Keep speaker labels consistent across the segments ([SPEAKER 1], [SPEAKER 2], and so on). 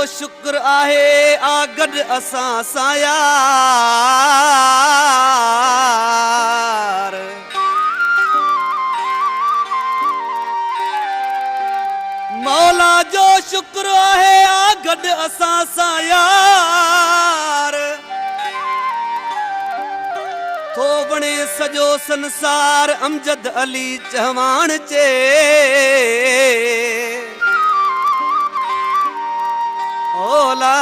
[SPEAKER 1] शुक्र आहे आ गॾ असां सां यार। मौला जो शुक्र आहे आ गॾ असां सां यार। थो बणे सॼो संसार अमजद अली चवाण चे। ओला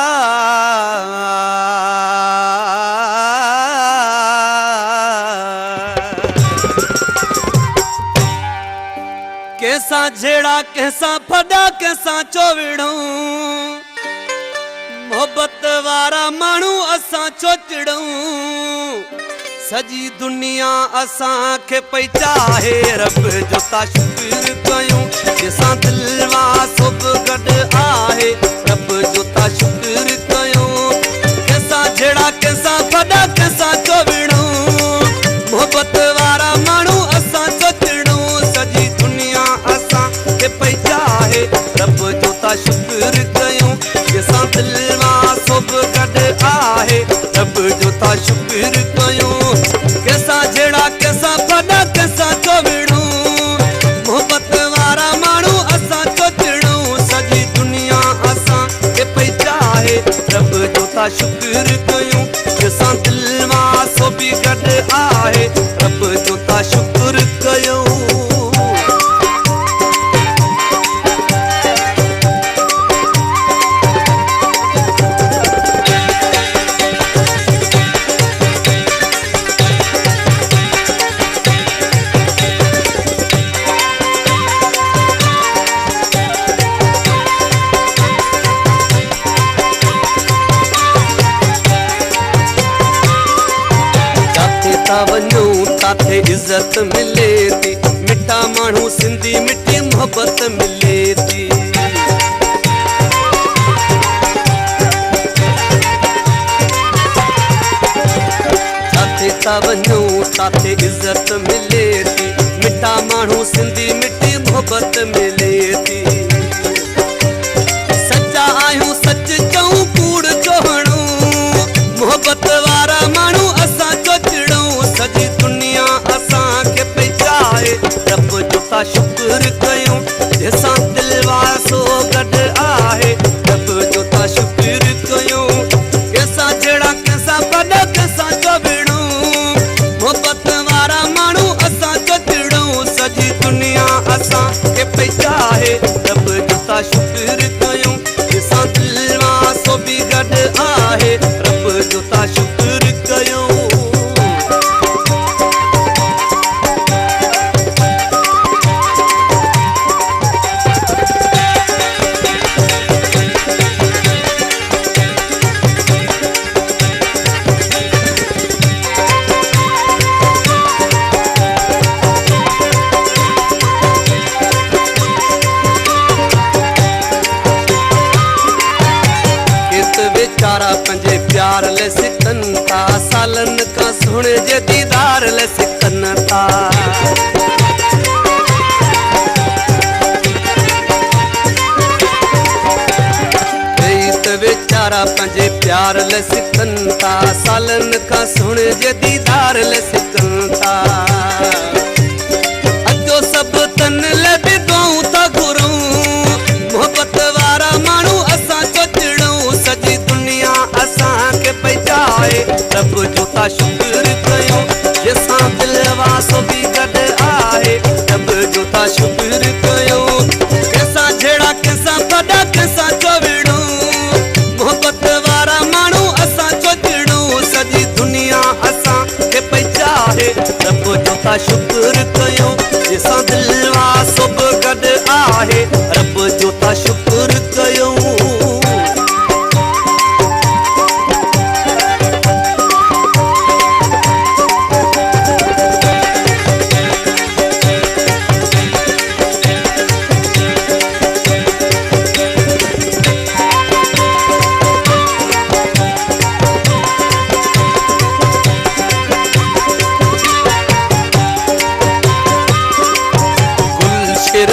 [SPEAKER 1] कैसा झेड़ा कैसा फड़ा कैसा चोविड़ूं। मोहब्बत वारा मानू असां चोचड़ूं। सजी दुनिया असां के पई चाहे रब जो ता शुक्र कयूं। जैसा दिलवा सब गड आहे रब जो ता शुक्र कयूं। कैसा झेड़ा कैसा फड़ा कैसा चोविड़ूं। मोहब्बत वारा मानू असां चोचड़ूं। सजी दुनिया असां के पई चाहे रब जो ता शुक्र कयूं। जैसा दिलवा सब गड आहे रब जो ता शुक्र कयूं। कैसा झेड़ा कैसा फड़ा कैसा चोविड़ूं। मोहब्बत वारा मानू असां चोचड़ूं। सजी दुनिया असां के पई चाहे रब जो ता शुक्र कयूं। जैसा दिलवा सो भी गड आहे रब जो ता शुक्र कयूं। वञूं ताथे इज्जत मिले थी। मिठा माण्हू सिंधी मिठी मोहब्बत मिले थी। जाते ता वञूं ताथे इज्जत मिले थी। मिठा माण्हू सिंधी मिठी मोहब्बत मिले थी। सच्चा आहियूं सच चऊं कूड़ चोहणूं। मोहब्बत वारा माण्हू असां चोचड़ूं। सजी दुनिया असां के पई चाहे रब जो ता शुक्र कयूं। जैसा दिलवा सो गड आहे रब जो ता शुक्र कयूं। कैसा झेड़ा कैसा फड़ा कैसा चोविड़ूं। मोहब्बत वारा माण्हू असां चोचड़ूं। सजी दुनिया असां के पई चाहे रब जो ता शुक्र कयूं। जैसा दिलवा सो भी गड आहे रब जो ता शुक्र कयूं। बेचारा पंजे प्यार ले सिकन ता। सालन का सुने जे दीदार ले सिकन ता। बेचारा पंजे प्यार ले सिकन ता। सालन का सुने जे दीदार ले सिकन ता। अजो सब तन ले भी दुआऊं ता घुरूं। मोहब्बत वारा माण्हू असां चोचड़ूं। सजी दुनिया असां के पई चाहे रब जो ता शुक्र कयूं। जैसा दिलवा सो भी गड आहे रब जो ता शुक्र कयूं। कैसा झेड़ा कैसा फड़ा कैसा चोविड़ूं। मोहब्बत वारा माण्हू असां चोचड़ूं। सजी दुनिया असां के पई चाहे रब जो ता शुक्र कयूं। जैसा दिलवा सो भी गड आहे रब जो ता शुक्र कयूं।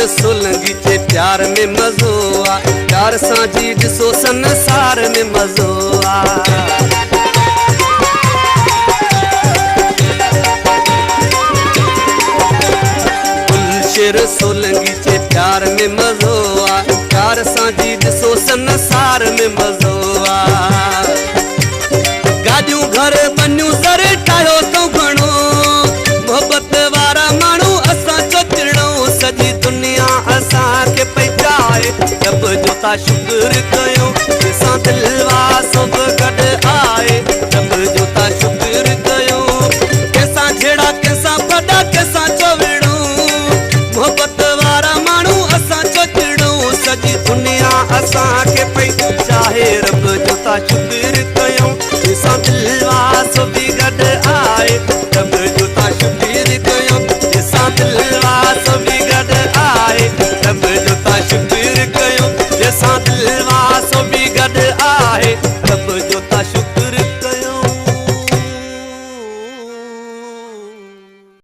[SPEAKER 1] सोलंगी चे प्यार में मजो आ। प्यार सां जी ॾिसो संसार में मज़ो आ। गुलशेर सोलंगी चे प्यार में मज़ो आ, प्यार सां जी ॾिसो संसार में मज़ो आ। गाॾियूं घर बनियूं सर ठाहियो तूं घणो, मोहबत वारा माण्हू असां चोचड़ूं, सॼी दुनिया असांखे पई चाहे, रब जो था शुक्र कयूं, असां दिलि वासो